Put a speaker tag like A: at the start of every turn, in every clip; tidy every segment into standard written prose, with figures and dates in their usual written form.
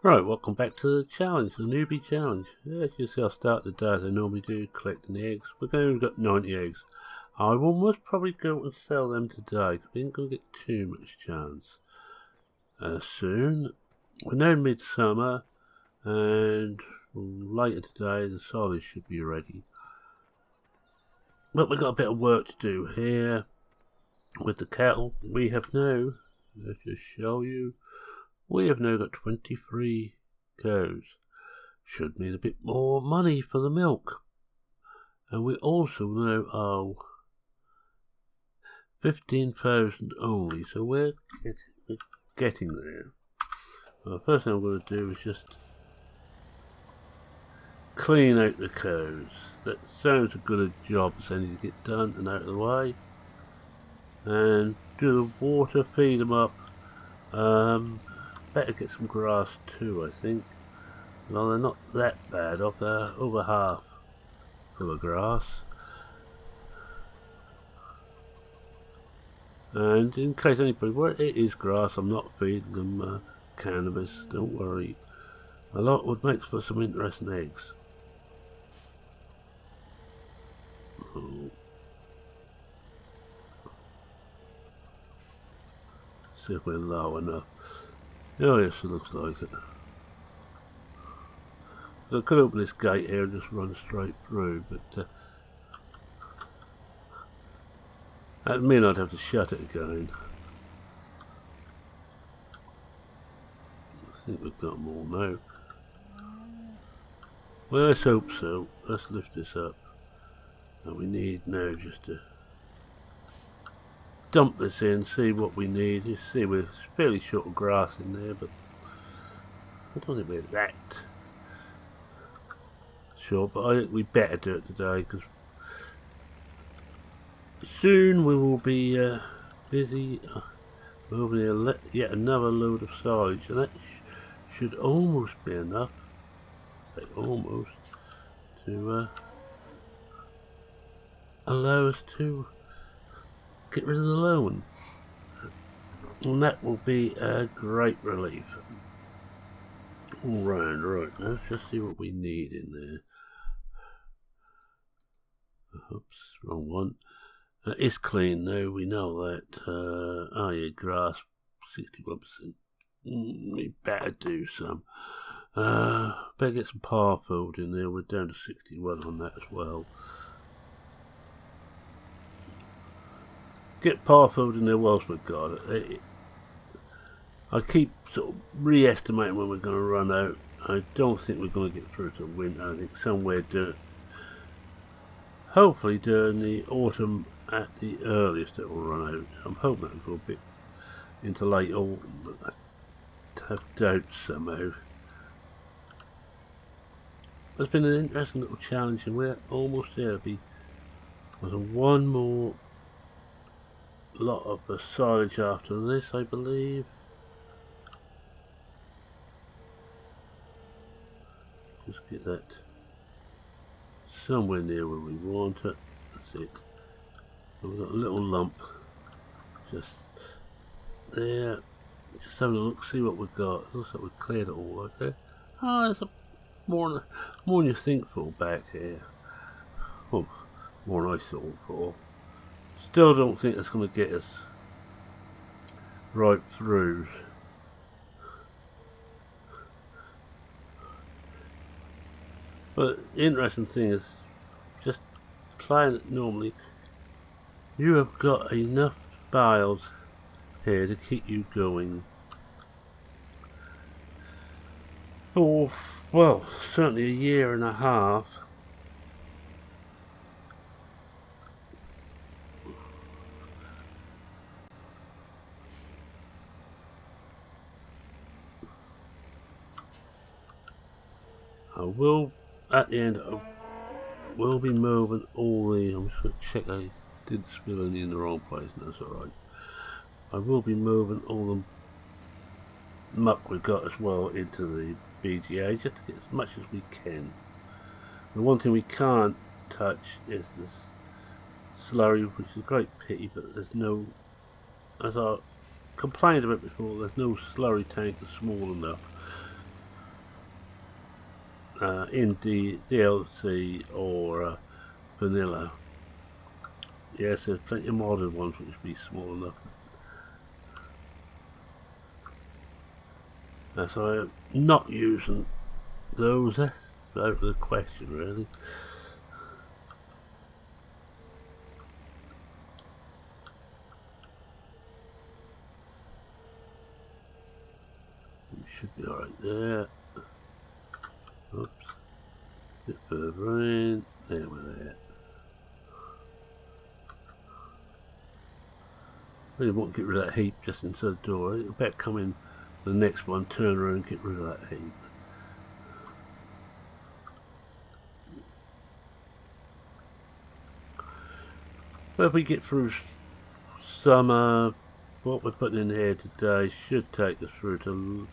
A: Right, welcome back to the challenge, the newbie challenge. Yeah, as you see, I'll start the day as I normally do, collecting the eggs. We've only got 90 eggs. I will most probably go and sell them today, because we ain't going to get too much chance. Soon. We're now in midsummer, and later today the silage should be ready. But we've got a bit of work to do here with the cattle. We have now, let's just show you, we have now got 23 cows. Should mean a bit more money for the milk. And we also now owe 15,000 only, so we're getting there. Well, the first thing I'm going to do is just clean out the cows. That sounds a good job as any to get done and out of the way. And do the water, feed them up. Better get some grass too, I think. Well, they're not that bad off, they're over half full of grass. And in case anybody, well, it is grass, I'm not feeding them cannabis, don't worry. A lot would make for some interesting eggs. Oh. See if we're low enough. Oh yes, it looks like it. So I could open this gate here and just run straight through, but that means I'd have to shut it again. I think we've got them all now. Well, let's hope so. Let's lift this up. And we need now just to dump this in, see what we need. You see we're fairly short of grass in there, but I don't think we're that sure, but I think we better do it today because soon we will be busy moving yet another load of silage, and that should almost be enough, I say almost, to allow us to get rid of the loan, and that will be a great relief all round. Right, let's just see what we need in there. Oops, wrong one. It's clean now, we know that. Oh yeah, grass, 61%. We better do some. Better get some par food in there. We're down to 61 on that as well. Get par food in there whilst we've got it. I keep sort of re-estimating when we're going to run out. I don't think we're going to get through to winter. I think somewhere hopefully during the autumn at the earliest it will run out. I'm hoping it'll go a bit into late autumn, but I have doubts somehow. It's been an interesting little challenge, and we're almost there. There's one more lot of the silage after this, I believe. Just get that somewhere near where we want it. That's it. And we've got a little lump just there. Just having a look, see what we've got. It looks like we've cleared it all, okay? Oh, there's more than you think for back here. Oh, more than I thought for. Still don't think it's going to get us right through. But the interesting thing is, just playing it normally, you have got enough bales here to keep you going for, well, certainly a year and a half. I will, at the end, I will be moving all the, I'm just going to check I didn't spill any in the wrong place, and that's alright. I will be moving all the muck we've got as well into the BGA, just to get as much as we can. The one thing we can't touch is this slurry, which is a great pity, but there's no, as I complained about before, there's no slurry tank that's small enough. in DLC or vanilla. Yes, there's plenty of modern ones which would be small enough. So I'm not using those. That's out of the question, really. Should be alright there. Oops. Bit further in. There we're there. Really want to get rid of that heap just inside the door. It'll better come in the next one, turn around and get rid of that heap. But if we get through summer, what we're putting in here today should take us through to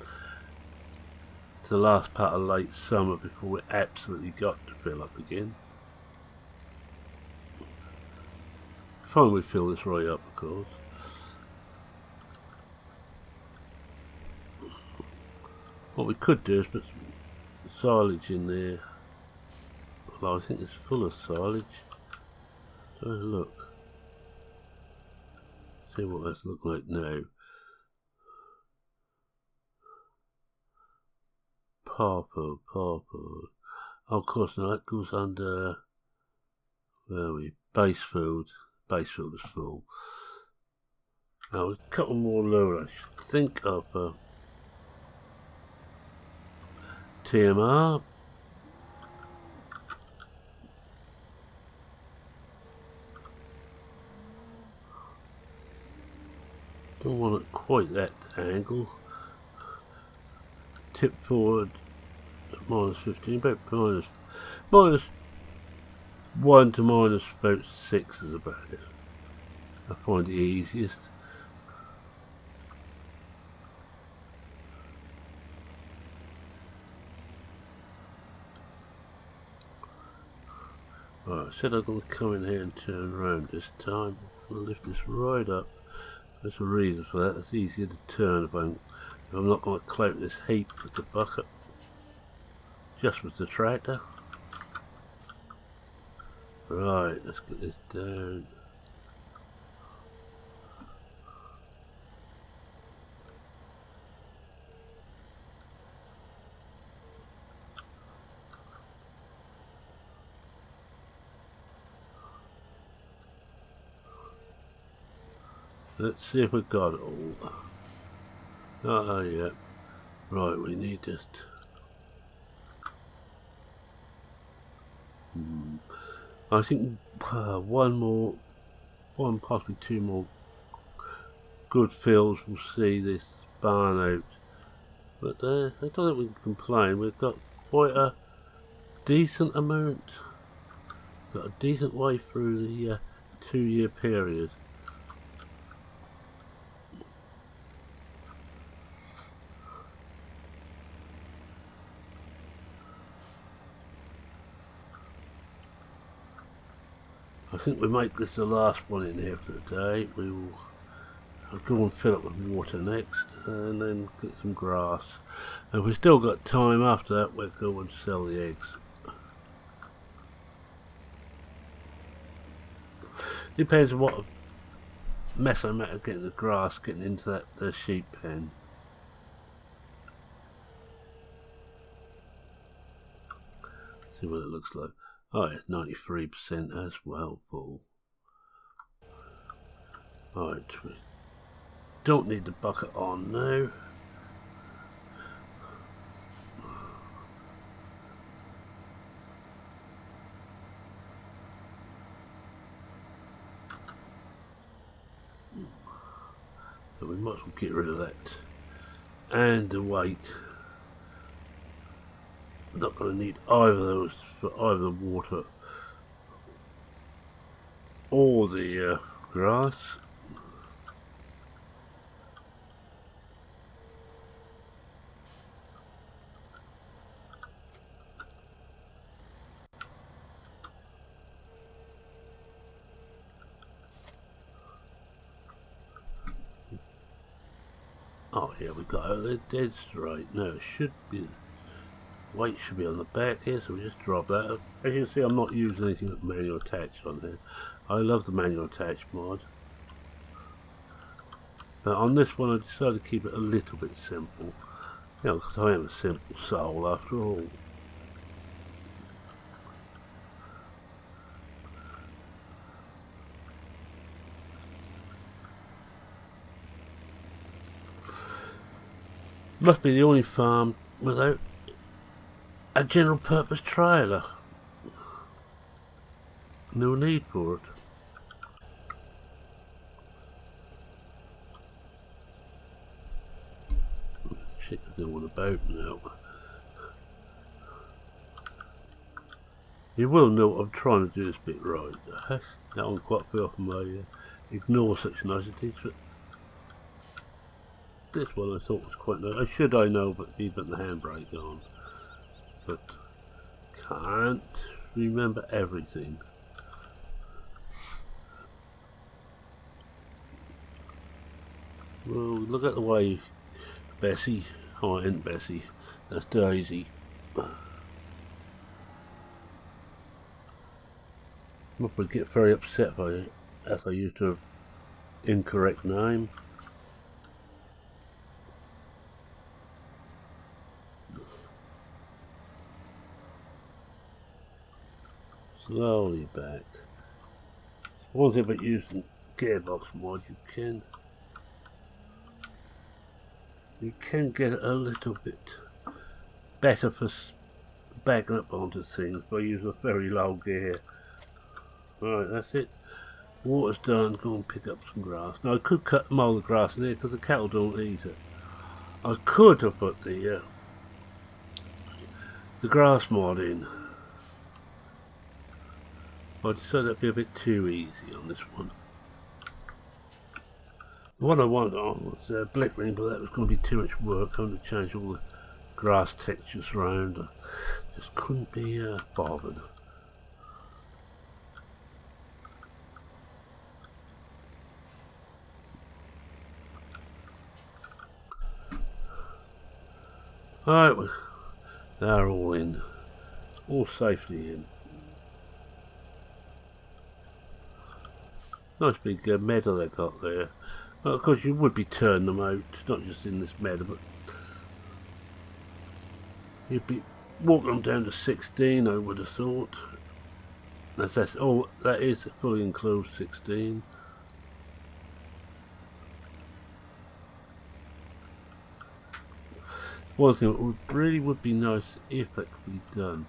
A: the last part of late summer before we absolutely got to fill up again. Fine, we fill this right up, of course. What we could do is put some silage in there. Well, I think it's full of silage. So look. See what that's look like now. Purple. Oh, of course, now that goes under. Where are we? Base field. Base field is full. Now a couple more lower. I should think of TMR. Don't want it quite that angle. Tip forward at -15, about minus 1 to minus about 6 is about it. I find the easiest. Right, I said I'm going to come in here and turn around this time. I'm going to lift this right up. There's a reason for that. It's easier to turn if I'm not going to clout this heap with the bucket. Just with the tractor. Right, let's get this down. Let's see if we've got it all. Oh yeah. Right, we need just I think one, possibly two more good fills will see this barn out. But I don't think we can complain. We've got quite a decent amount. Got a decent way through the 2-year period. I think we make this the last one in here for the day. I'll go and fill it with water next, and then get some grass. And if we've still got time after that, we'll go and sell the eggs. Depends on what mess I make of getting the grass getting into the sheep pen. See what it looks like. Oh, it's 93% as well full. Alright, we don't need the bucket on now. So we might as well get rid of that. And the weight. Not going to need either of those for either the water or the grass. Oh yeah, we got it dead straight. No, it should be. weight should be on the back here, so we just drop that. As you can see, I'm not using anything with manual attach on here. I love the manual attach mod. But on this one I decided to keep it a little bit simple. You know, because I am a simple soul after all. Must be the only farm without a general purpose trailer. No need for it. Shit, I don't want about now. You will know I'm trying to do this bit right. That one quite far from my ignore such niceties, but this one I thought was quite nice. I should know, but even the handbrake on. But can't remember everything. Well, look at the way Bessie, oh, it ain't Bessie, that's Daisy. I would get very upset as I used to have incorrect name. Slowly back. One thing about using gearbox mod, you can get it a little bit better for backing up onto things by using a very low gear. Right, that's it. Water's done. Go and pick up some grass. Now I could mow the grass in here because the cattle don't eat it. I could have put the grass mod in. I decided that'd be a bit too easy on this one. The one I wanted on was Blickring, but that was going to be too much work. I'm going to change all the grass textures around. I just couldn't be bothered. Alright, well, they're all in. All safely in. Nice big meadow they got there. Well, of course you would be turning them out, not just in this meadow, but you'd be walking them down to 16, I would have thought. That's oh, that is fully enclosed 16. One thing that really would be nice if that could be done.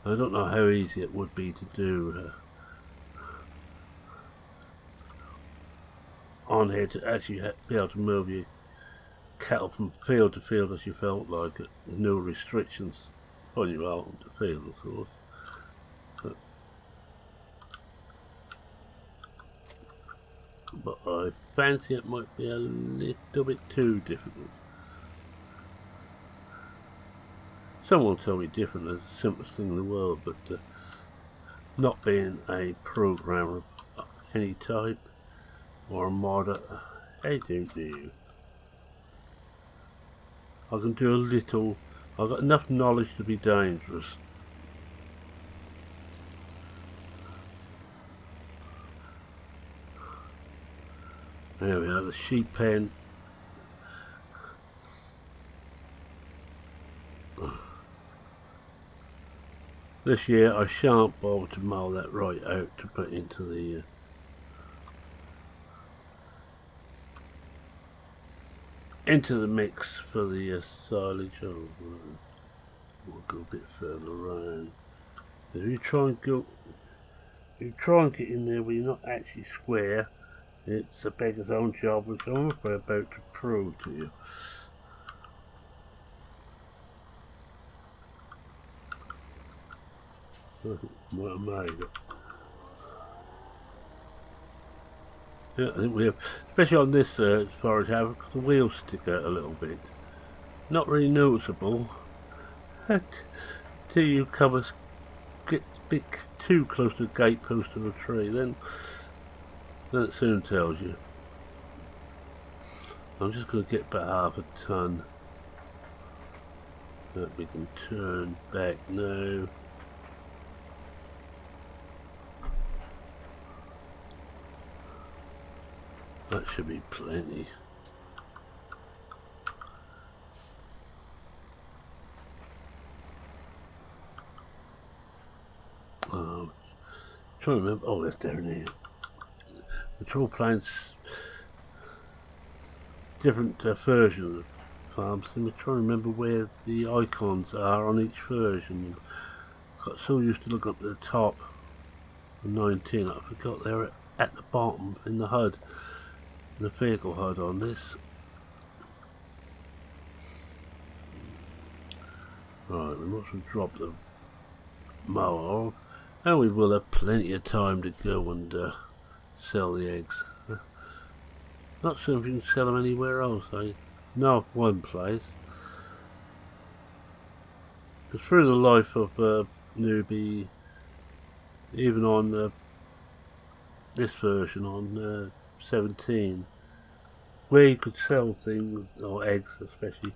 A: I don't know how easy it would be to do on here to actually be able to move your cattle from field to field as you felt like it, with no restrictions on your out to field, of course. But I fancy it might be a little bit too difficult. Someone will tell me different, as the simplest thing in the world, but not being a programmer of any type or a modder, I don't know. I can do a little. I've got enough knowledge to be dangerous. There we are, the sheep pen. This year I shan't bother to mow that right out to put into the mix for the silage. Oh, we'll go a bit further around. If you try and get in there where you're not actually square, it's a beggar's own job, which I'm about to prove to you. Might have made it. Yeah, I think we have, especially on this as far as how the wheels stick out a little bit. Not really noticeable until you get a bit too close to the gatepost of a tree. Then it soon tells you. I'm just going to get about half a ton that we can turn back now. That should be plenty. Trying to remember. Oh, that's down here. Control planes, different versions of farms. And we're trying to remember where the icons are on each version. Got so used to look up at the top of 19, I forgot they were at the bottom in the HUD, in the vehicle HUD on this. Right, we must have dropped the mower, and we will have plenty of time to go and sell the eggs. Not sure if you can sell them anywhere else, eh? No, one place. Because through the life of Newbie, even on this version, on 17, where you could sell things, or eggs especially,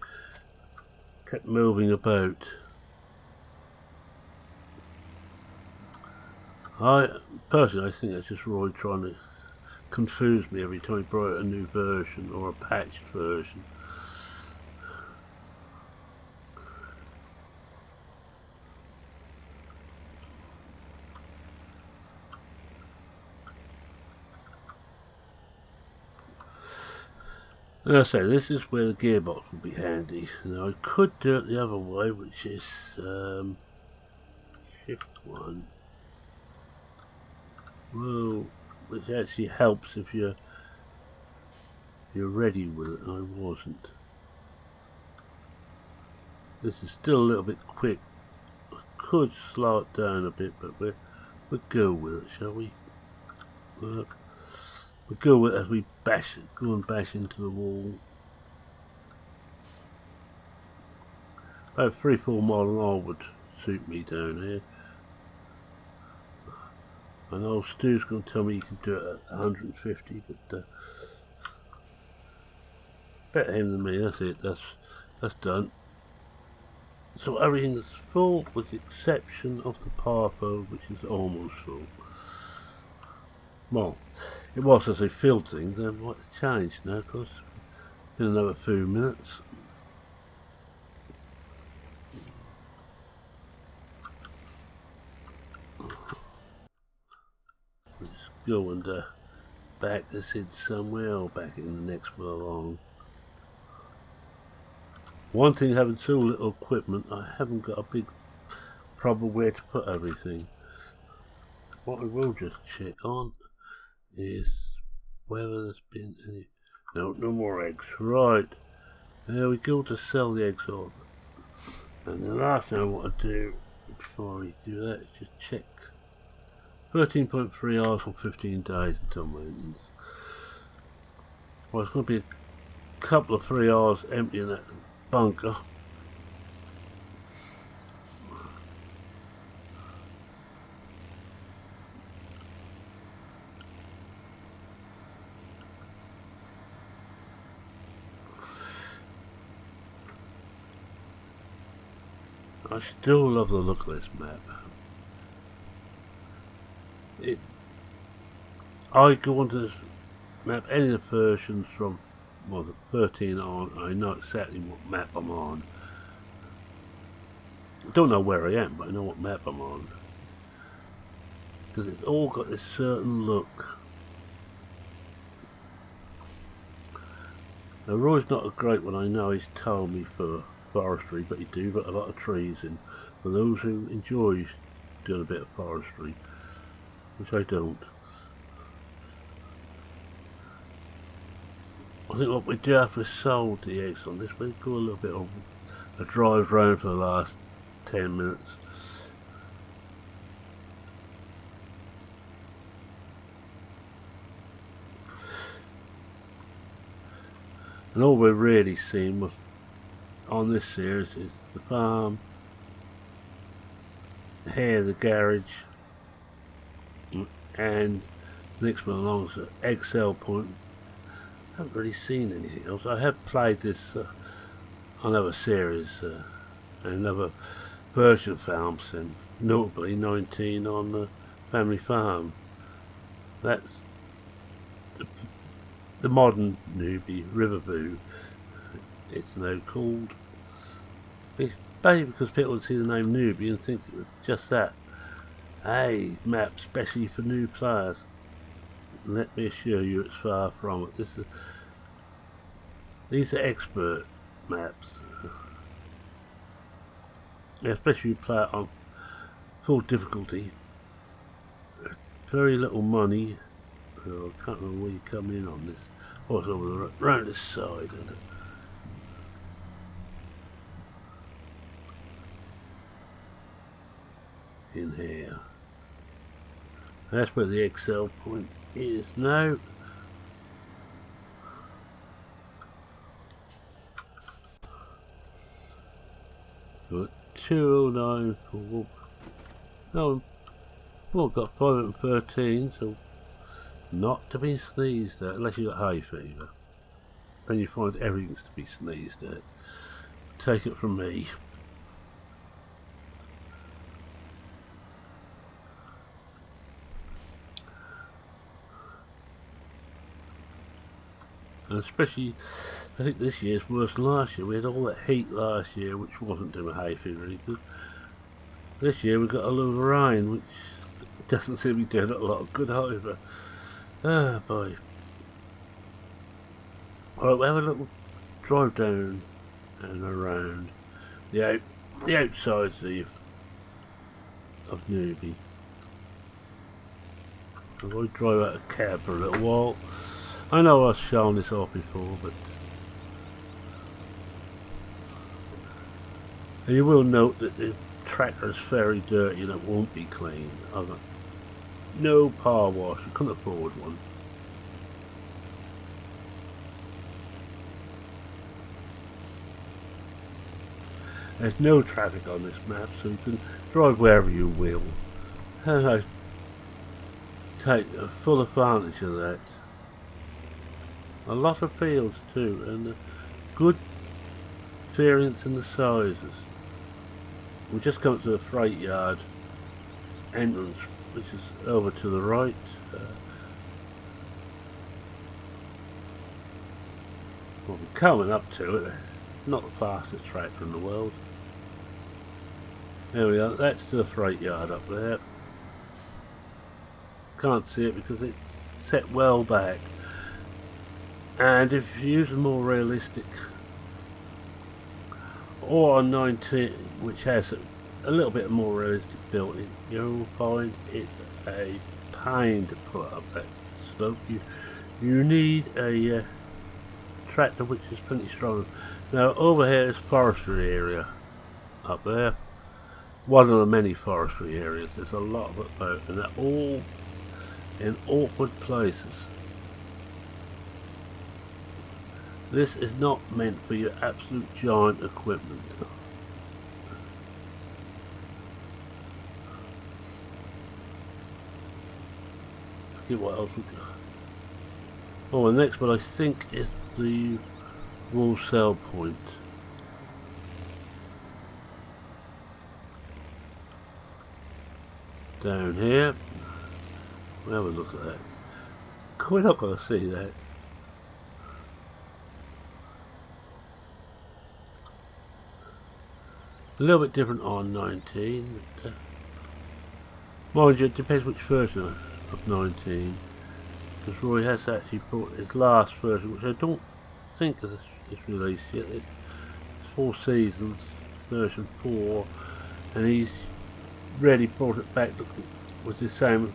A: kept moving about. Personally, I think that's just Roy trying to confuse me every time he brought out a new version or a patched version. As I say, this is where the gearbox will be handy. Now I could do it the other way, which is shift 1. Well, which actually helps if you're ready with it. I wasn't. This is still a little bit quick. I could slow it down a bit, but we'll go with it, shall we? Look. We'll go with it as we go and bash into the wall. About 3-4 miles an hour would suit me down here. I know Stu's going to tell me you can do it at 150, but better him than me. That's it. That's done. So everything's full with the exception of the parvo, which is almost full. Well, it was as I filled things. They might have changed now, because it's been another few minutes. Let's go and back this in somewhere, or back it in the next one along. One thing, having so little equipment, I haven't got a big problem where to put everything. What I will just check on is whether there's been any... No more eggs. Right, there we go to sell the eggs off. And the last thing I want to do before we do that is just check 13.3 hours or 15 days until maintenance. Well, it's going to be a couple of 3 hours emptying that bunker. I still love the look of this map. I go onto this map, any of the versions from, well, the 13 on, I know exactly what map I'm on. I don't know where I am, but I know what map I'm on. Because it's all got this certain look. Now Roy's not a great one, I know he's told me, for forestry, but you do got a lot of trees in. For those who enjoy doing a bit of forestry, which I don't. I think what we do after we sold the eggs on this, we go a little bit of a drive round for the last 10 minutes. And all we're really seeing was on this series is the farm, here the garage, and the next one along is the egg sale point. I haven't really seen anything else. I have played this on other series and another version of Farm Sim, notably 19 on the Family Farm. That's the modern Newbie, Riverview, it's now called. It's basically because people would see the name Newbie and think it was just that. A map specially for new players. Let me assure you it's far from it. These are expert maps. Especially if you play it on full difficulty. Very little money. Oh, I can't remember where you come in on this. Oh, it's over around this side, isn't it? In here. That's where the Excel point is now. Got 209 for no, well, got 513, so not to be sneezed at unless you got hay fever. Then you find everything's to be sneezed at. Take it from me. And especially, I think this year's worse than last year. We had all that heat last year, which wasn't doing hay fever any good. This year we got a little rain, which doesn't seem to be doing a lot of good either. Ah, boy. Alright, we'll have a little drive down and around the outsides of Newbie. I'm going to drive out a cab for a little while. I know I've shown this off before, but you will note that the tractor is very dirty and it won't be cleaned. I've got no power wash, I couldn't afford one. There's no traffic on this map, so you can drive wherever you will. And I take full advantage of that. A lot of fields too, and good variance in the sizes. We just come to the freight yard entrance, which is over to the right. Well, we're coming up to it. Not the fastest tractor in the world. There we are, that's the freight yard up there. Can't see it because it's set well back. And if you use a more realistic or 19, which has a little bit more realistic built in, you'll find it's a pain to put up that slope. You need a tractor which is pretty strong. Now over here is forestry area up there. One of the many forestry areas. There's a lot of it about, and they're all in awkward places. This is not meant for your absolute giant equipment. See what else we got. Oh, the next one I think is the wall sell point. Down here. We'll have a look at that. We're not going to see that. A little bit different on 19. But, mind you, it depends which version of 19. Because Roy has actually brought his last version, which I don't think is released yet. It's 4 seasons, version 4, and he's really brought it back with the same,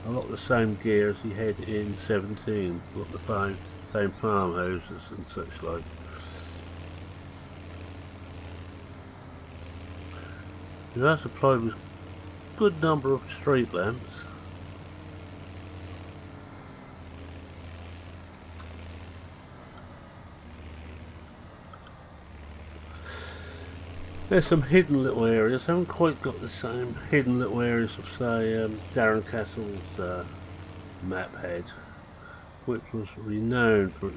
A: a lot of the same gear as he had in 17. A lot of the same farmhouses and such like. It are supplied with a good number of street lamps. There's some hidden little areas. I haven't quite got the same hidden little areas of, say, Darren Castle's map head, which was renowned for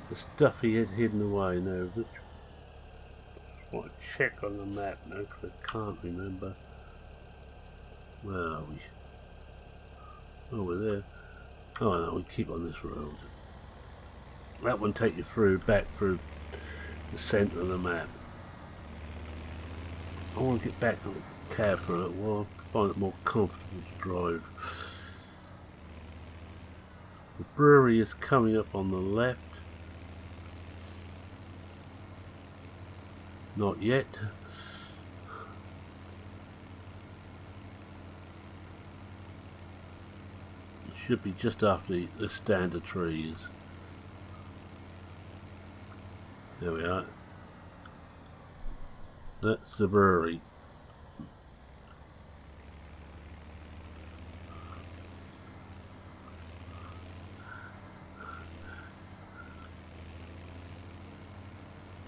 A: the stuff he had hidden away. Now, which want to check on the map now because I can't remember. Where are we? Oh, we're there. Oh no, we keep on this road. That one take you through, back through the centre of the map. I want to get back on the cab for a little while, find it more comfortable to drive. The brewery is coming up on the left. Not yet. It should be just after the stand of trees. There we are. That's the brewery.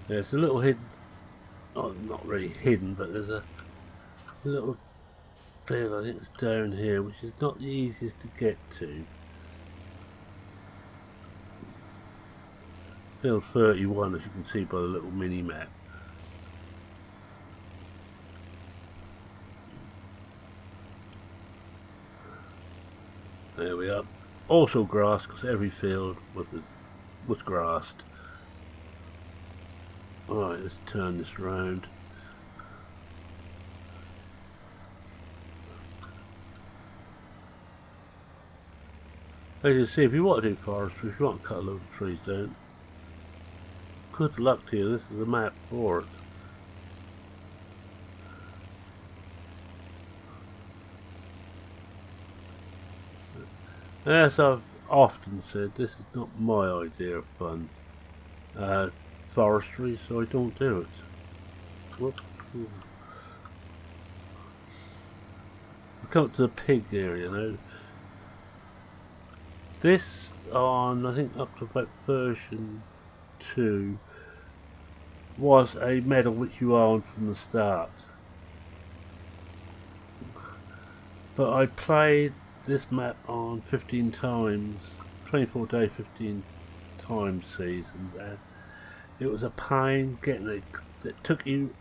A: There's a little hidden, oh, not really hidden, but there's a little bit, I think it's down here, which is not the easiest to get to. Field 31, as you can see by the little mini map. There we are. Also grass, because every field was grassed. Alright, let's turn this round. As you see, if you want to do forestry, if you want to cut a load of trees down, good luck to you, this is the map for it. As I've often said, this is not my idea of fun, forestry, so I don't do it. Whoops. We come to the pig area now. This on, I think up to about version 2, was a medal which you owned from the start. But I played this map on 15 times, 24 day 15 times seasons, and it was a pain getting it. It took you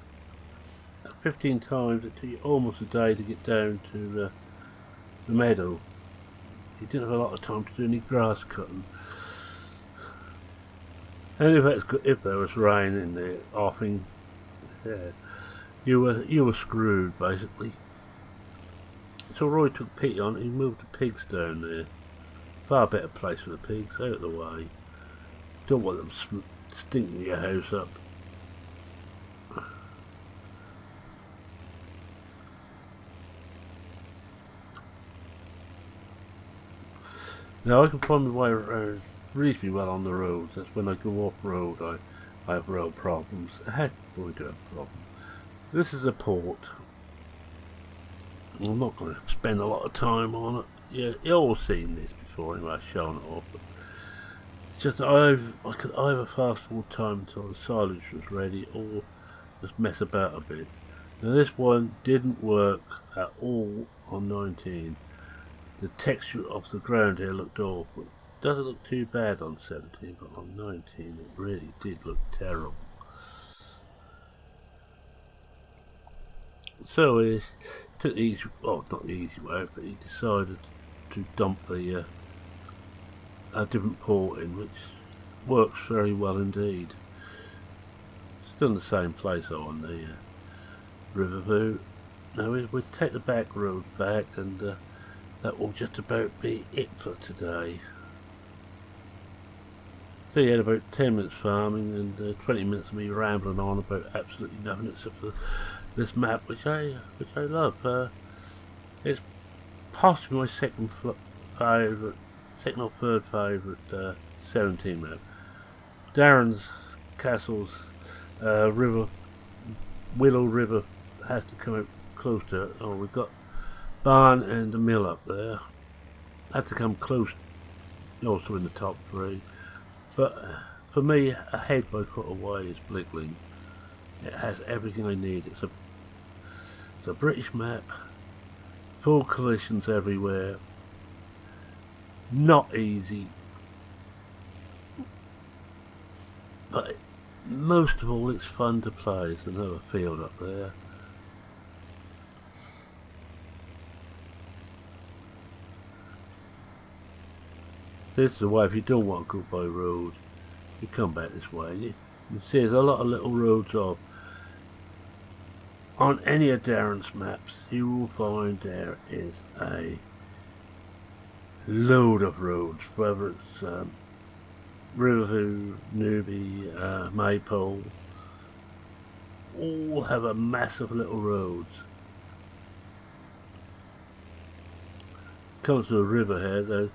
A: 15 times, it took you almost a day to get down to the meadow. You didn't have a lot of time to do any grass cutting. And if there was rain in the offing, yeah, you were screwed basically. So Roy took pity on it, he moved the pigs down there. Far better place for the pigs, out of the way. Don't want them stinking your house up. Now I can find my way around reasonably well on the roads. That's when I go off road I have road problems. I do have a problem. This is a port. I'm not going to spend a lot of time on it. Yeah, you've all seen this before anyway, I've shown it off. But it's just I could either fast forward time until the silage was ready or just mess about a bit. Now this one didn't work at all on 19. The texture of the ground here looked awful. It doesn't look too bad on 17, but on 19 it really did look terrible. So he took the easy, well, not the easy way, but he decided to dump a different port in, which works very well indeed. Still in the same place on the Riverview. Now we'll take the back road back, and that will just about be it for today. So you had about 10 minutes farming and 20 minutes of me rambling on about absolutely nothing except for this map, which I love. It's possibly my second or third favourite 17 map. Darren's Castle's Willow River has to come out close to it. Oh, we've got Barn and the mill up there. Had to come close, also in the top 3. But for me, ahead by quite a way is Blickling. It has everything I need. It's a British map, full collisions everywhere, not easy, but most of all, it's fun to play. There's another field up there. This is the way, if you don't want to go by road, you come back this way. You can see there's a lot of little roads off. On any of Darren's maps, you will find there is a load of roads, whether it's Riverview, Newbie, Maypole, all have a massive little roads. Comes to a river here.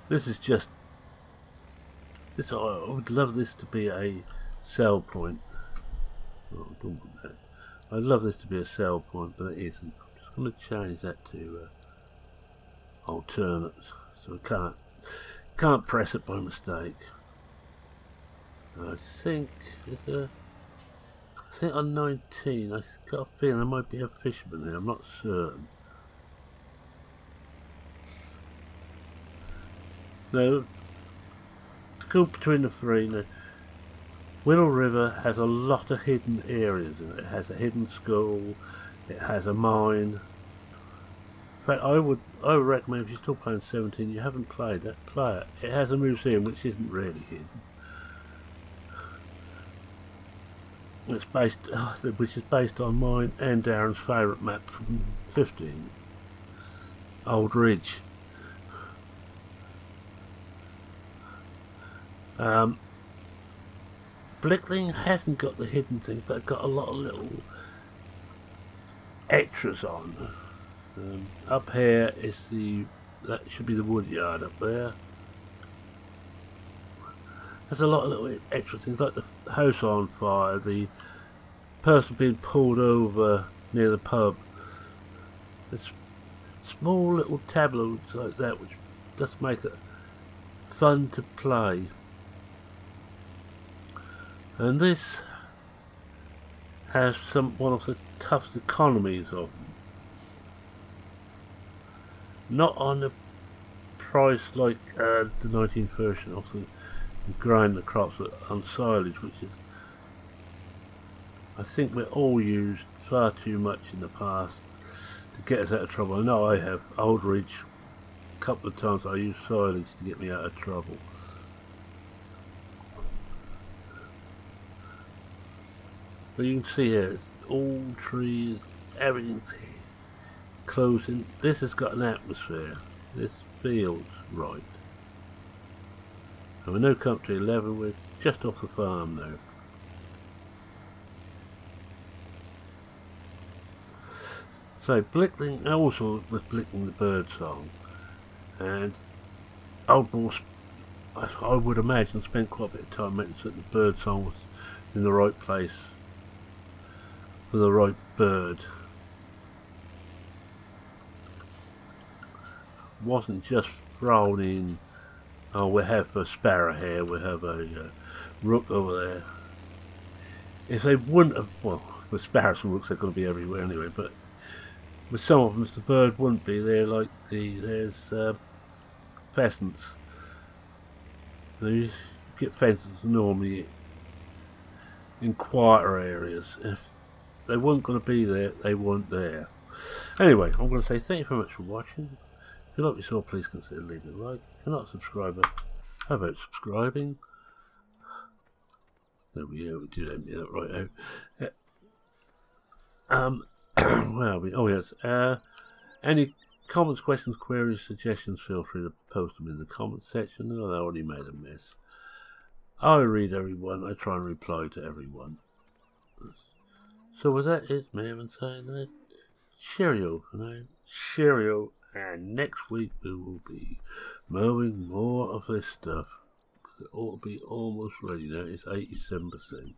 A: This is just this. I would love this to be a sell point. Oh, don't want that. I'd love this to be a sell point, but it isn't. I'm just going to change that to alternates, so I can't press it by mistake. I think on 19, I got a feeling there might be a fisherman there. I'm not certain. Now, to go between the three, now, Willow River has a lot of hidden areas in it. It has a hidden school, it has a mine. In fact, I would recommend, if you're still playing 17, you haven't played that, play it. It has a museum which isn't really hidden. It's based, which is based on mine and Darren's favourite map from 15, Old Ridge. Blickling hasn't got the hidden things, but it's got a lot of little extras on. Up here is that should be the wood yard up there. There's a lot of little extra things, like the house on fire, the person being pulled over near the pub. There's small little tableaus like that, which just make it fun to play. And this has one of the toughest economies of them. Not on the price like the 19th version of the grind the crops on silage, which is, I think, we're all used far too much in the past to get us out of trouble. I know I have. Old Ridge, a couple of times I used silage to get me out of trouble. But you can see here, all trees, everything's closing. This has got an atmosphere. This feels right. And we're now come to 11, we're just off the farm now. So Blickling, also was Blickling the bird song. And Old Boss, I would imagine, spent quite a bit of time making sure the bird song was in the right place for the right bird. Wasn't just thrown in, oh, we have a sparrow here, we have a rook over there. If they wouldn't have, well, with sparrows and rooks they're going to be everywhere anyway, but with some of them the bird wouldn't be there, like there's pheasants. You get pheasants normally in quieter areas. If they weren't going to be there, they weren't there. Anyway, I'm going to say thank you very much for watching. If you like what you saw, please consider leaving a like. If you're not a subscriber, how about subscribing? There we go, we do that right out. Where are we? Oh yes. Any comments, questions, queries, suggestions, feel free to post them in the comment section. Oh, I already made a mess. I read everyone, I try and reply to everyone. So with that, it's me saying that cheerio for now. Cheerio. And next week we will be mowing more of this stuff. It ought to be almost ready now. It's 87%.